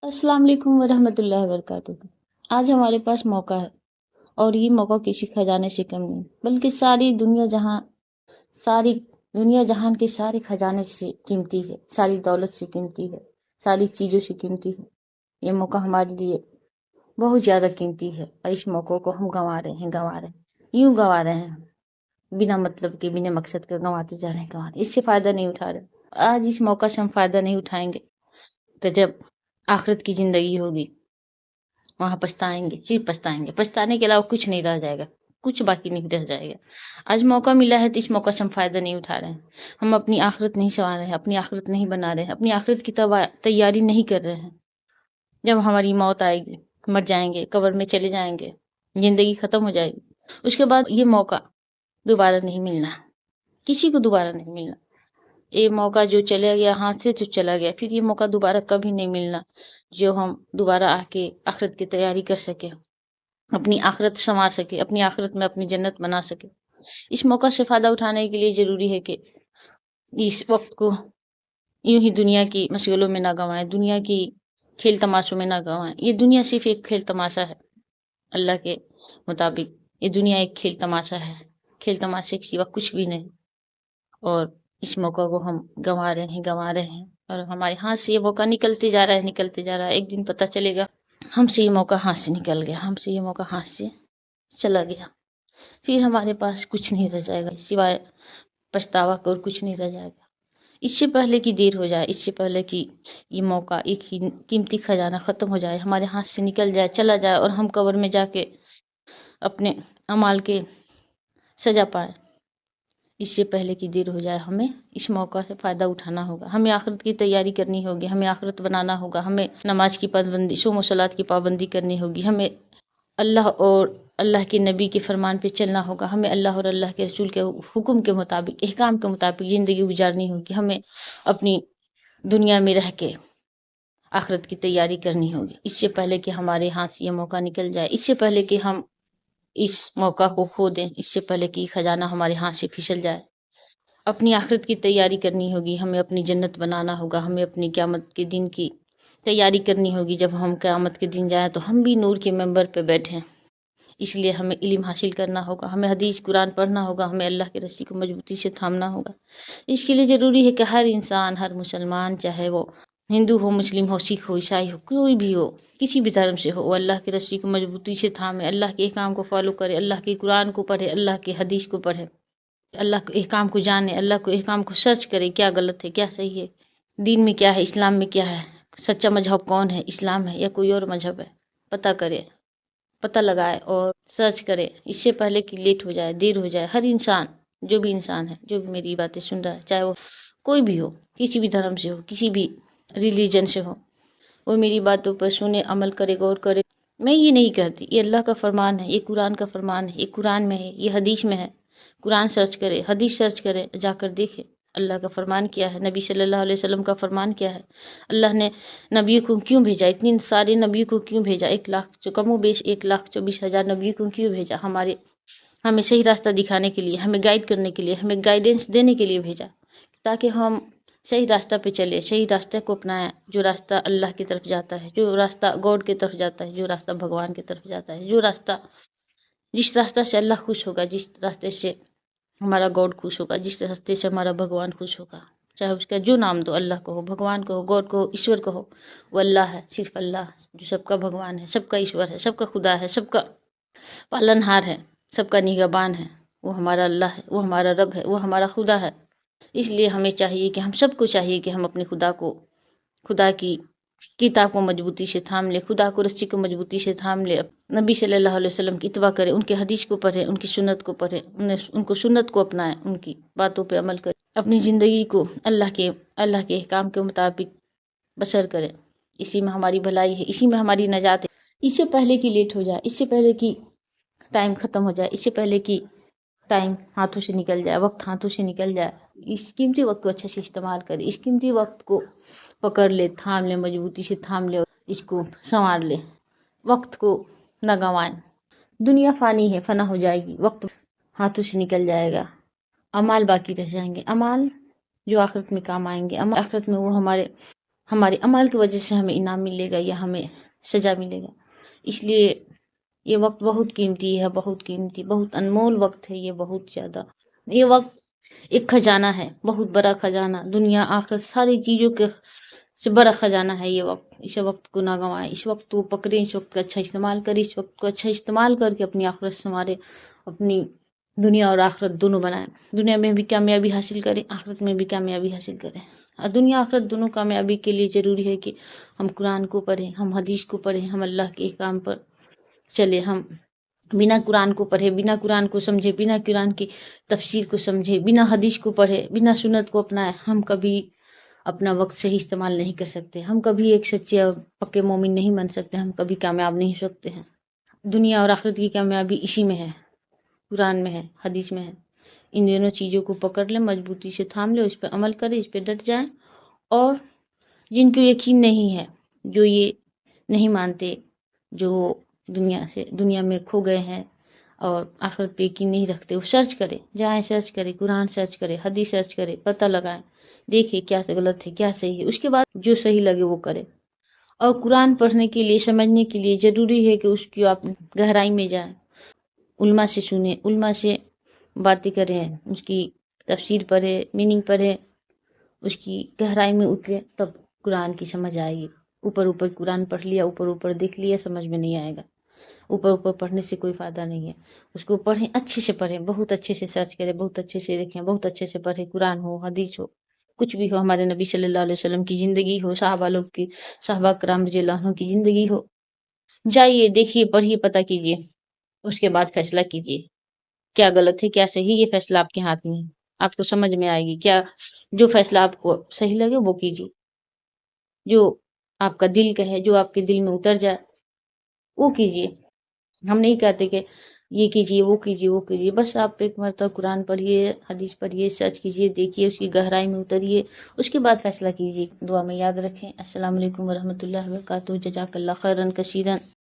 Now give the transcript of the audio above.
अस्सलाम वालेकुम वरहमतुल्लाहि वबरकातुहू। आज हमारे पास मौका है और ये मौका किसी खजाने से कम नहीं, बल्कि सारी दुनिया जहान के सारे खजाने से कीमती है, सारी दौलत से कीमती है, सारी चीज़ों से कीमती है। ये मौका हमारे लिए बहुत ज़्यादा कीमती है और इस मौक़ों को हम गंवा रहे हैं, यूँ गंवा रहे हैं, बिना मतलब के, बिना मकसद के गंवाते जा रहे हैं, इससे फ़ायदा नहीं उठा रहे। आज इस मौका से हम फ़ायदा नहीं उठाएंगे तो जब आखिरत की ज़िंदगी होगी वहाँ पछताएंगे, सिर्फ पछताएंगे। पछताने के अलावा कुछ नहीं रह जाएगा, कुछ बाकी नहीं रह जाएगा। आज मौका मिला है तो इस मौका से हम फ़ायदा नहीं उठा रहे हैं। हम अपनी आखिरत नहीं संवार रहे हैं, अपनी आखिरत नहीं बना रहे हैं, अपनी आखिरत की तैयारी नहीं कर रहे हैं। जब हमारी मौत आएगी, मर जाएंगे, कब्र में चले जाएंगे, ज़िंदगी ख़त्म हो जाएगी, उसके बाद ये मौका दोबारा नहीं मिलना, किसी को दोबारा नहीं मिलना। ये मौका जो चला गया हाथ से तो चला गया, फिर ये मौका दोबारा कभी नहीं मिलना जो हम दोबारा आके आखिरत की तैयारी कर सके, अपनी आखिरत संवार सके, अपनी आखिरत में अपनी जन्नत बना सके। इस मौका से फ़ायदा उठाने के लिए ज़रूरी है कि इस वक्त को यूं ही दुनिया की मशगलों में ना गंवाएं, दुनिया की खेल तमाशों में ना गंवाएं। ये दुनिया सिर्फ एक खेल तमाशा है। अल्लाह के मुताबिक ये दुनिया एक खेल तमाशा है, खेल तमाशे के सिवा कुछ भी नहीं। और इस मौका को हम गंवा रहे हैं और हमारे हाथ से ये मौका निकलते जा रहा है। एक दिन पता चलेगा हमसे ये मौका हाथ से निकल गया, हमसे ये मौका हाथ से चला गया। फिर हमारे पास कुछ नहीं रह जाएगा सिवाय पछतावा का, और कुछ नहीं रह जाएगा। इससे पहले कि देर हो जाए, इससे पहले कि ये मौका, एक ही कीमती खजाना ख़त्म हो जाए, हमारे हाथ से निकल जाए, चला जाए और हम कब्र में जाके अपने अमाल के सजा पाएँ, इससे पहले कि देर हो जाए, हमें इस मौका से फ़ायदा उठाना होगा। हमें आखिरत की तैयारी करनी होगी, हमें आखिरत बनाना होगा, हमें नमाज की पाबंदी, सोम सलात की पाबंदी करनी होगी, हमें अल्लाह और अल्लाह के नबी के फरमान पे चलना होगा, हमें अल्लाह और अल्लाह के रसूल के हुक्म के मुताबिक, अहकाम के मुताबिक ज़िंदगी गुजारनी होगी। हमें अपनी दुनिया में रह के आखिरत की तैयारी करनी होगी, इससे पहले कि हमारे हाथ से ये मौका निकल जाए, इससे पहले कि हम इस मौका को खो दें, इससे पहले कि खजाना हमारे हाथ से फिसल जाए। अपनी आखिरत की तैयारी करनी होगी, हमें अपनी जन्नत बनाना होगा, हमें अपनी क़यामत के दिन की तैयारी करनी होगी। जब हम क़यामत के दिन जाएँ तो हम भी नूर के मेंबर पे बैठें, इसलिए हमें इल्म हासिल करना होगा, हमें हदीस कुरान पढ़ना होगा, हमें अल्लाह की रस्सी को मजबूती से थामना होगा। इसके लिए ज़रूरी है कि हर इंसान, हर मुसलमान, चाहे वो हिंदू हो, मुस्लिम हो, सिख हो, ईसाई हो, कोई भी हो, किसी भी धर्म से हो, वो अल्लाह की रस्सी को मजबूती से थामे, अल्लाह के अहकाम को फॉलो करे, अल्लाह के कुरान को पढ़े, अल्लाह के हदीस को पढ़े, अल्लाह के अहकाम को जाने, अल्लाह के अहकाम को सर्च करे, क्या गलत है, क्या सही है, दीन में क्या है, इस्लाम में क्या है, सच्चा मजहब कौन है, इस्लाम है या कोई और मजहब है, पता करे, पता लगाए और सर्च करे, इससे पहले कि लेट हो जाए, देर हो जाए। हर इंसान, जो भी इंसान है, जो भी मेरी बातें सुन रहा है, चाहे वो कोई भी हो, किसी भी धर्म से हो, किसी भी रिलीजन से हो, वो मेरी बातों पर सुने, अमल करे, गौर करे। मैं ये नहीं कहती, ये अल्लाह का फरमान है, ये कुरान का फरमान है, ये कुरान में है, ये हदीस में है। कुरान सर्च करे, हदीस सर्च करे, जाकर देखे अल्लाह का फरमान क्या है, नबी सल्लल्लाहु अलैहि वसल्लम का फरमान क्या है, अल्लाह ने नबियों को क्यों भेजा, इतनी सारे नबियों को क्यों भेजा, 1 लाख जो कमो बेश 1,24,000 नबियों को क्यों भेजा, हमें सही रास्ता दिखाने के लिए, हमें गाइड करने के लिए, हमें गाइडेंस देने के लिए भेजा, ताकि हम सही रास्ता पे चले, सही रास्ते को अपनाएं, जो रास्ता अल्लाह की तरफ जाता है, जो रास्ता गॉड की तरफ जाता है, जो रास्ता भगवान की तरफ जाता है, जो रास्ता, जिस रास्ता से अल्लाह खुश होगा, जिस रास्ते से हमारा गॉड खुश होगा, जिस रास्ते से हमारा भगवान खुश होगा, चाहे उसका जो नाम दो, अल्लाह को हो, भगवान को हो, गॉड को हो, ईश्वर को हो, वो अल्लाह है, सिर्फ अल्लाह जो सबका भगवान है, सबका ईश्वर है, सबका खुदा है, सबका पालनहार है, सबका निगहबान है। वो हमारा अल्लाह है, वो हमारा रब है, वो हमारा खुदा है। इसलिए हमें चाहिए कि हम सबको चाहिए कि हम अपने खुदा की किताब को मजबूती से थाम ले, खुदा को रस्सी को मजबूती से थाम ले, नबी सल्लल्लाहु अलैहि वसल्लम की इत्तबा करें, उनके हदीस को पढ़ें, उनकी सुन्नत को पढ़ें, उनको सुन्नत को अपनाएं, उनकी बातों पे अमल करें, अपनी ज़िंदगी को अल्लाह के अहकाम के मुताबिक बसर करें। इसी में हमारी भलाई है, इसी में हमारी नजात है। इससे पहले कि लेट हो जाए, इससे पहले कि टाइम ख़त्म हो जाए, इससे पहले कि टाइम हाथों से निकल जाए, वक्त हाथों से निकल जाए, इस कीमती वक्त को अच्छे से इस्तेमाल करें, इस कीमती वक्त को पकड़ ले, थाम ले, मजबूती से थाम ले, इसको संवार ले, वक्त को न गंवाएं। दुनिया फ़ानी है, फ़ना हो जाएगी, वक्त हाथों से निकल जाएगा, अमाल बाकी रह जाएंगे, अमाल जो आखिरत में काम आएंगे, आखिरत में वो हमारे ہمارے عمل کی وجہ سے ہمیں انعام ملے گا یا ہمیں سزا ملے گا. اس لیے یہ وقت بہت قیمتی ہے، بہت قیمتی، بہت انمول وقت ہے یہ، بہت زیادہ. یہ وقت ایک خزانہ ہے، بہت بڑا خزانہ، دنیا آخرت ساری چیزوں کے سے بڑا خزانہ ہے یہ وقت. اس وقت کو نہ گنوائیں، اس وقت کو پکڑیں، اس وقت کا اچھا استعمال کریں، اس وقت کو اچھا استعمال کر کے اپنی آخرت سنوارے، اپنی دنیا اور آخرت دونوں بنائیں. دنیا میں بھی کامیابی حاصل کریں، آخرت میں بھی کامیابی حاصل کریں. اور دنیا آخرت دونوں کامیابی کے لیے ضروری ہے کہ ہم قرآن کو پڑھیں، ہم حدیث کو پڑھیں، ہم اللہ کے احکام پر چلے. ہم بنا قرآن کو پڑھے، بنا قرآن کو سمجھے، بنا قرآن کی تفسیر کو سمجھے، بنا حدیث کو پڑھے، بنا سنت کو اپنائے، ہم کبھی اپنا وقت صحیح استعمال نہیں کر سکتے. ہم کبھی ایک سچے اور پکے مومن نہیں بن سکتے. ہم کبھی کامیاب نہیں ہو سکتے ہیں. دنیا اور آخرت کی کامیابی اسی میں ہے، قرآن میں ہے، حدیث میں ہے. ان دونوں چیزوں کو پکڑ لیں، مضبوطی سے تھام لیں، اس پہ عمل کریں، اس پہ ڈٹ جائیں. اور جن کو یقین نہیں ہے، جو یہ نہیں مانتے، جو دنیا میں کھو گئے ہیں اور آخرت پہ یقین نہیں رکھتے، وہ سرچ کرے، جائیں سرچ کرے، قرآن سرچ کرے، حدیث سرچ کرے، پتہ لگائیں، دیکھے کیا سے غلط ہے کیا صحیح ہے، اس کے بعد جو صحیح لگے وہ کرے. اور قرآن پڑھنے کے لیے، سمجھنے کے لیے ضروری ہے کہ اس کی آپ گہرائی میں جائیں، علماء سے سنیں، علماء سے باتیں کریں، اس کی تفسیر پڑھے، میننگ پڑھے، اس کی گہرائی میں اترے، تب قرآن کی سمجھ آئے گی. اوپر اوپر قرآن پڑھ لیا، اوپر اوپر دیکھ لیا، سمجھ میں نہیں آئے گا. اوپر اوپر پڑھنے سے کوئی فائدہ نہیں ہے. اس کو پڑھیں، اچھے سے پڑھیں، بہت اچھے سے سرچ کریں، بہت اچھے سے دیکھیں، بہت اچھے سے پڑھیں. قرآن ہو، حدیث ہو، کچھ بھی ہو، ہمارے نبی صلی اللہ علیہ وسلم کی زندگی ہو، صحابہ لوگ کی، صحابہ کرام رضی اللہ عنہ کی زندگی ہو. جائیے، دیکھیے، پڑھیے، پتہ کیجیے، اس کے بعد فیصلہ کیجیے. کیا غلط ہے کیا صحیح، یہ فیصلہ آپ کے ہاتھ میں ہے. آپ کو سمجھ میں آئے گی. کیا جو فیصلہ آپ کو صحیح لگے وہ کیجیے، جو آپ کا دل کہے، جو آپ کے دل میں اتر جائے وہ کیجیے. ہم نہیں کہتے کہ یہ کیجیے وہ کیجیے وہ کیجیے. بس آپ ایک مرتبہ قرآن پڑھیے، حدیث پڑھیے، سرچ کیجیے، دیکھیے، اس کی گہرائی میں اتریے، اس کے بعد فیصلہ کیجیے. دعا میں یاد رکھیں. السلام علیکم ورحمۃ اللہ وبرکاتہ. جزاک اللہ خیرا کثیرا.